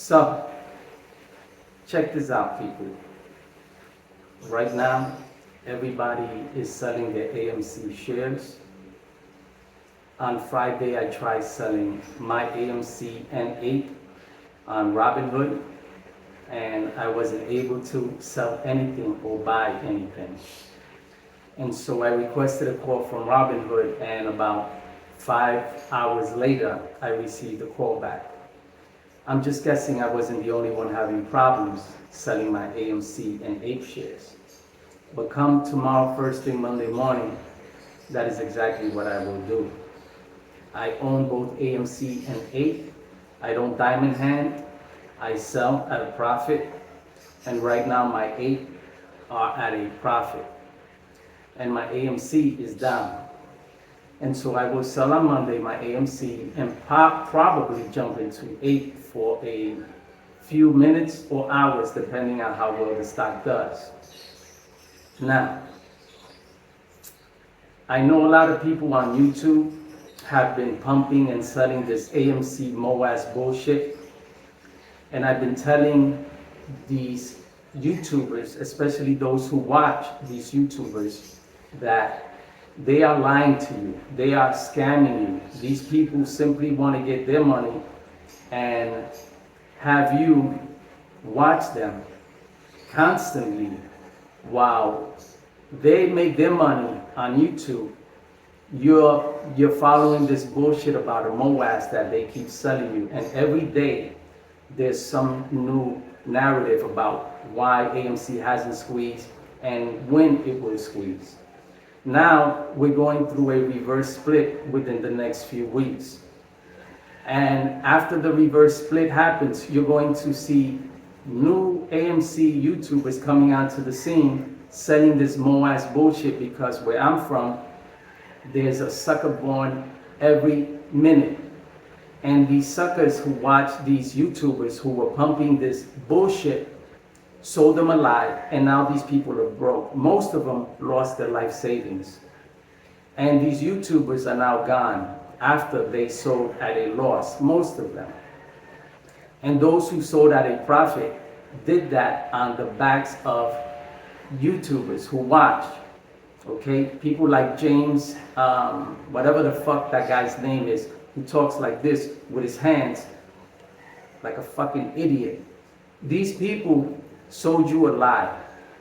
So, check this out, people. Right now, everybody is selling their AMC shares. On Friday, I tried selling my AMC N8 on Robinhood, and I wasn't able to sell anything or buy anything. And so I requested a call from Robinhood, and about 5 hours later, I received a call back. I'm just guessing I wasn't the only one having problems selling my AMC and N8 shares. But come tomorrow, first thing Monday morning, that is exactly what I will do. I own both AMC and N8. I don't diamond hand. I sell at a profit. And right now my N8 are at a profit. And my AMC is down. And so I will sell on Monday my AMC and probably jump into N8 for a few minutes or hours, depending on how well the stock does. Now, I know a lot of people on YouTube have been pumping and selling this AMC MOAS bullshit. And I've been telling these YouTubers, especially those who watch these YouTubers, that they are lying to you. They are scamming you. These people simply want to get their money and have you watch them constantly while they make their money on YouTube. You're following this bullshit about a MOAS that they keep selling you, and every day there's some new narrative about why AMC hasn't squeezed and when it will squeeze. Now we're going through a reverse split within the next few weeks. And after the reverse split happens, you're going to see new AMC YouTubers coming onto the scene selling this MOAS bullshit, because where I'm from, there's a sucker born every minute. And these suckers who watch these YouTubers who were pumping this bullshit sold them alive, and now these people are broke. Most of them lost their life savings. And these YouTubers are now gone after they sold at a loss, most of them. And those who sold at a profit did that on the backs of YouTubers who watched. Okay, people like James, whatever the fuck that guy's name is, who talks like this with his hands, like a fucking idiot. These people sold you a lie.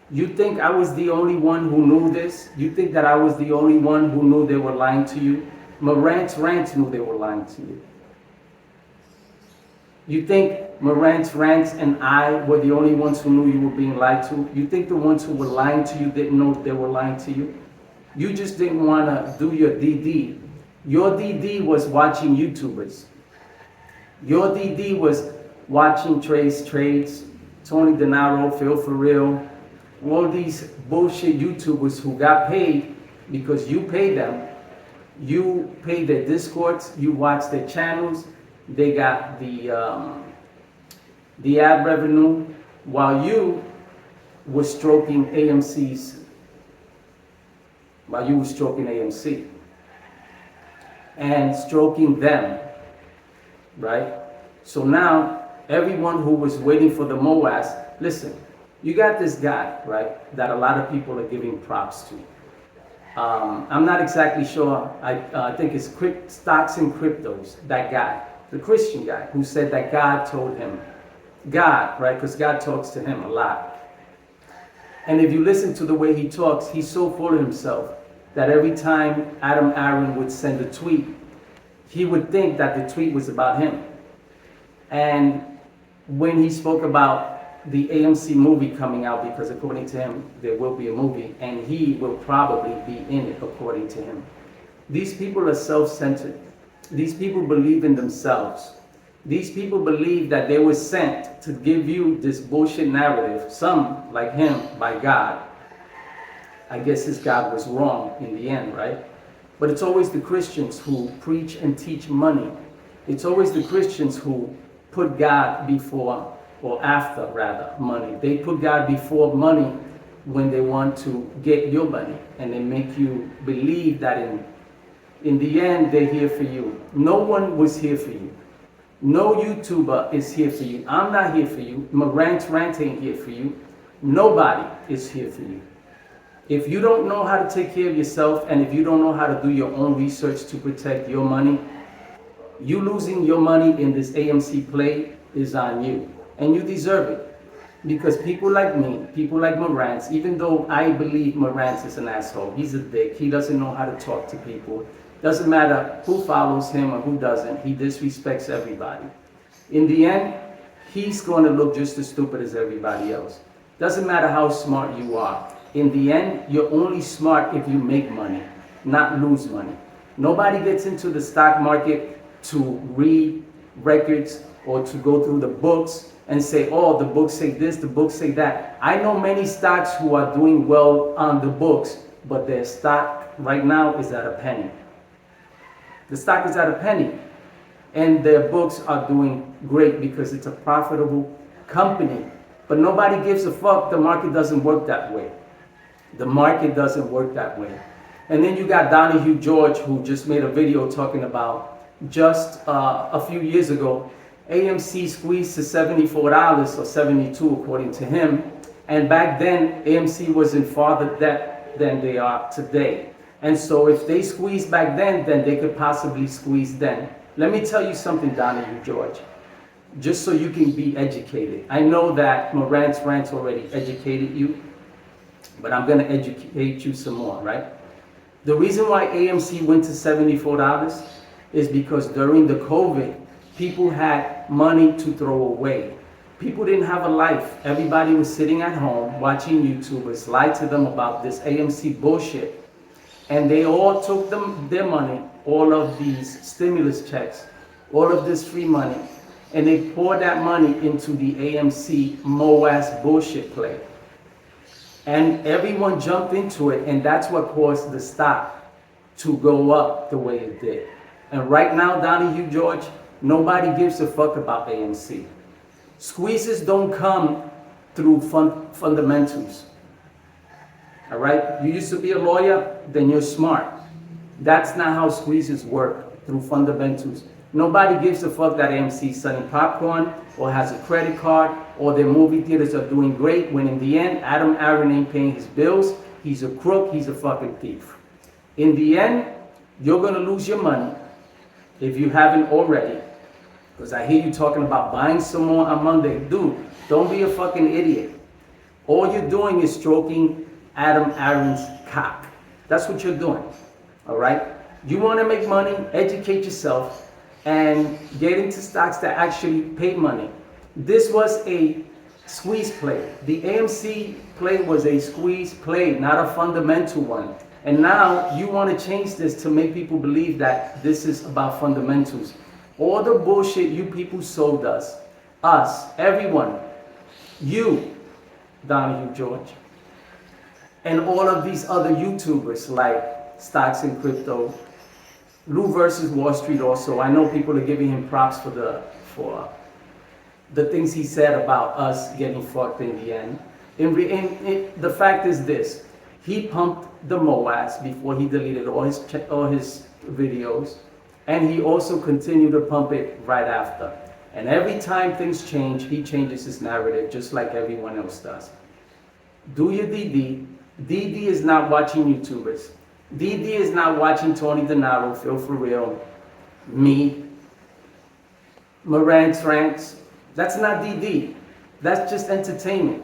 You think I was the only one who knew this? You think that I was the only one who knew they were lying to you? Marantz Rants knew they were lying to you. You think Marantz Rants and I were the only ones who knew you were being lied to? You think the ones who were lying to you didn't know they were lying to you? You just didn't want to do your DD. Your DD was watching YouTubers. Your DD was watching Trace Trades, Tony Denaro, Phil For Real, all these bullshit YouTubers who got paid because you paid them. You paid their Discords, you watched their channels, they got the ad revenue, while you were stroking AMC, and stroking them, right? So now, everyone who was waiting for the MOAS, listen, you got this guy, right, that a lot of people are giving props to. I'm not exactly sure, I think it's Stocks and Cryptos, that guy, the Christian guy, who said that God told him, God, right, because God talks to him a lot. And if you listen to the way he talks, he's so full of himself that every time Adam Aaron would send a tweet, he would think that the tweet was about him. And when he spoke about the AMC movie coming out, because according to him, there will be a movie, and he will probably be in it, according to him. These people are self-centered. These people believe in themselves. These people believe that they were sent to give you this bullshit narrative, some, like him, by God. I guess his God was wrong in the end, right? But it's always the Christians who preach and teach money. It's always the Christians who put God before, or after rather, money. They put God before money when they want to get your money, and they make you believe that in the end they're here for you. No one was here for you. No YouTuber is here for you. I'm not here for you. Marantz Rant ain't here for you. Nobody is here for you. If you don't know how to take care of yourself, and if you don't know how to do your own research to protect your money, you losing your money in this AMC play is on you. And you deserve it. Because people like me, people like Marantz, even though I believe Marantz is an asshole, he's a dick, he doesn't know how to talk to people. Doesn't matter who follows him or who doesn't, he disrespects everybody. In the end, he's going to look just as stupid as everybody else. Doesn't matter how smart you are. In the end, you're only smart if you make money, not lose money. Nobody gets into the stock market to read records or to go through the books and say, oh, the books say this, the books say that. I know many stocks who are doing well on the books, but their stock right now is at a penny. The stock is at a penny. And their books are doing great because it's a profitable company. But nobody gives a fuck. The market doesn't work that way. The market doesn't work that way. And then you got Donahue George, who just made a video talking about just a few years ago, AMC squeezed to $74 or 72 according to him. And back then, AMC was in farther debt than they are today. And so if they squeezed back then they could possibly squeeze then. Let me tell you something, Donahue George, just so you can be educated. I know that Marantz Rant already educated you, but I'm going to educate you some more, right? The reason why AMC went to $74 is because during the COVID, people had money to throw away. People didn't have a life. Everybody was sitting at home watching YouTubers lie to them about this AMC bullshit. And they all took their money, all of these stimulus checks, all of this free money, and they poured that money into the AMC MOAS bullshit play. And everyone jumped into it, and that's what caused the stock to go up the way it did. And right now, Donahue George, nobody gives a fuck about AMC. Squeezes don't come through fundamentals. All right? You used to be a lawyer, then you're smart. That's not how squeezes work, through fundamentals. Nobody gives a fuck that AMC is selling popcorn or has a credit card or their movie theaters are doing great when in the end, Adam Aaron ain't paying his bills. He's a crook. He's a fucking thief. In the end, you're going to lose your money if you haven't already. Because I hear you talking about buying some more on Monday. Dude, don't be a fucking idiot. All you're doing is stroking Adam Aaron's cock. That's what you're doing. All right? You want to make money, educate yourself, and get into stocks that actually pay money. This was a squeeze play. The AMC play was a squeeze play, not a fundamental one. And now you want to change this to make people believe that this is about fundamentals. All the bullshit you people sold us, everyone, you, Donahue George, and all of these other YouTubers like Stocks and Crypto, Lou versus Wall Street also. I know people are giving him props for the things he said about us getting fucked in the end. The fact is this: he pumped the MOAS before he deleted all his videos, and he also continued to pump it right after. And every time things change, he changes his narrative just like everyone else does. Do your DD. DD is not watching YouTubers. DD is not watching Tony Denaro, Phil For Real, me, Marantz Rants. That's not DD. That's just entertainment.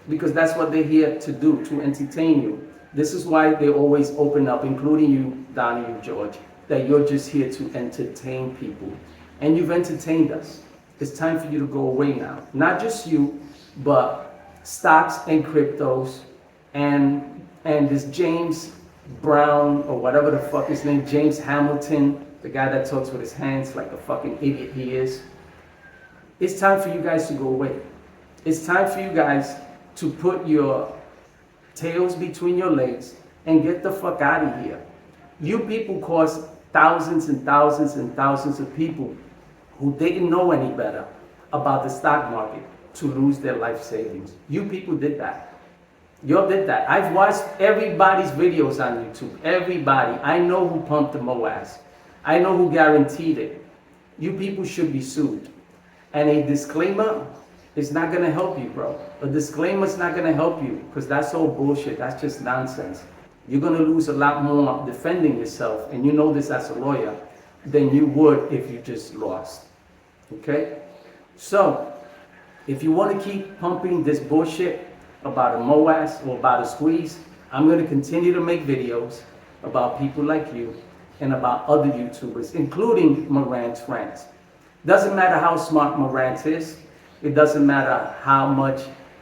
Because that's what they're here to do, to entertain you. This is why they always open up, including you, Donahue George, that you're just here to entertain people. And you've entertained us. It's time for you to go away now. Not just you, but stocks and cryptos and this James Brown, or whatever the fuck his name, James Hamilton, the guy that talks with his hands like a fucking idiot he is. It's time for you guys to go away. It's time for you guys to put your tails between your legs and get the fuck out of here. You people caused thousands and thousands and thousands of people who didn't know any better about the stock market to lose their life savings. You people did that. Y'all did that. I've watched everybody's videos on YouTube. Everybody. I know who pumped the MOAS. I know who guaranteed it. you people should be sued. And a disclaimer is not gonna help you, bro. A disclaimer is not gonna help you because that's all bullshit. That's just nonsense. You're gonna lose a lot more defending yourself, and you know this as a lawyer, than you would if you just lost. Okay? So, if you want to keep pumping this bullshit about a MOAS or about a squeeze, I'm going to continue to make videos about people like you and about other YouTubers, including Morant's friends. Doesn't matter how smart Morant is. It doesn't matter how much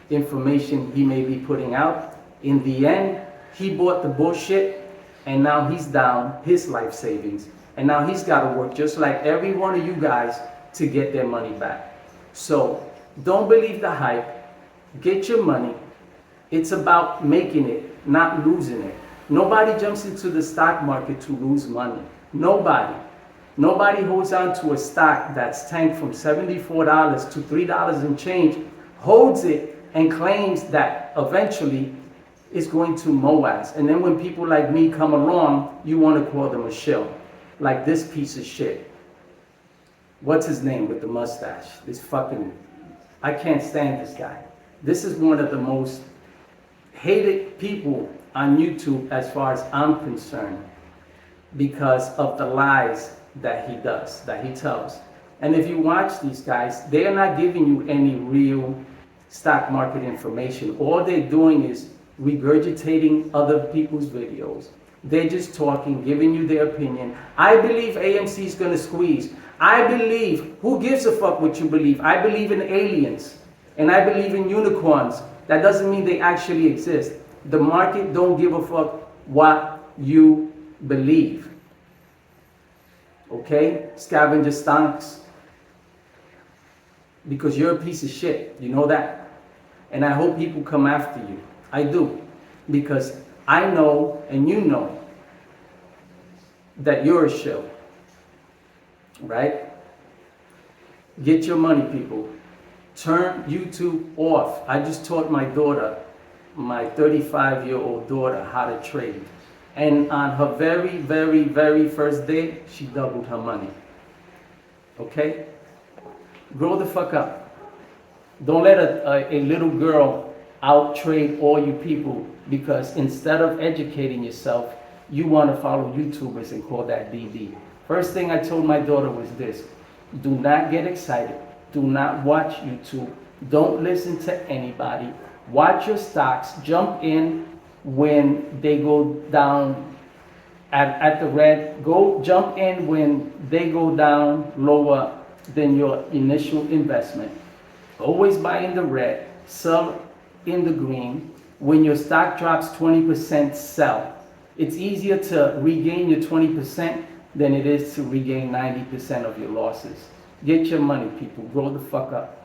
information he may be putting out. In the end, he bought the bullshit, and now he's down his life savings. And now he's got to work just like every one of you guys to get their money back. So don't believe the hype. Get your money. It's about making it, not losing it. Nobody jumps into the stock market to lose money. Nobody. Nobody holds on to a stock that's tanked from $74 to $3 and change, holds it and claims that eventually it's going to MOAS. And then when people like me come along, you want to call them a shill. Like this piece of shit. What's his name with the mustache? This fucking, I can't stand this guy. This is one of the most hated people on YouTube as far as I'm concerned because of the lies that he does, that he tells. And if you watch these guys, they are not giving you any real stock market information. All they're doing is regurgitating other people's videos. They're just talking, giving you their opinion. I believe AMC is going to squeeze. I believe, who gives a fuck what you believe? I believe in aliens and I believe in unicorns. That doesn't mean they actually exist. The market don't give a fuck what you believe. Okay? Scavenger stonks. Because you're a piece of shit. You know that? And I hope people come after you. I do. Because I know and you know that you're a shill. Right? Get your money, people. Turn YouTube off. I just taught my daughter, my 35-year-old daughter, how to trade. And on her very, very, very first day, she doubled her money. Okay? Grow the fuck up. Don't let a little girl out-trade all you people because instead of educating yourself, you want to follow YouTubers and call that DD. First thing I told my daughter was this: do not get excited. Do not watch YouTube. Don't listen to anybody. Watch your stocks. Jump in when they go down at the red. Jump in when they go down lower than your initial investment. Always buy in the red, sell in the green. When your stock drops 20%, sell. It's easier to regain your 20% than it is to regain 90% of your losses. Get your money, people. Grow the fuck up.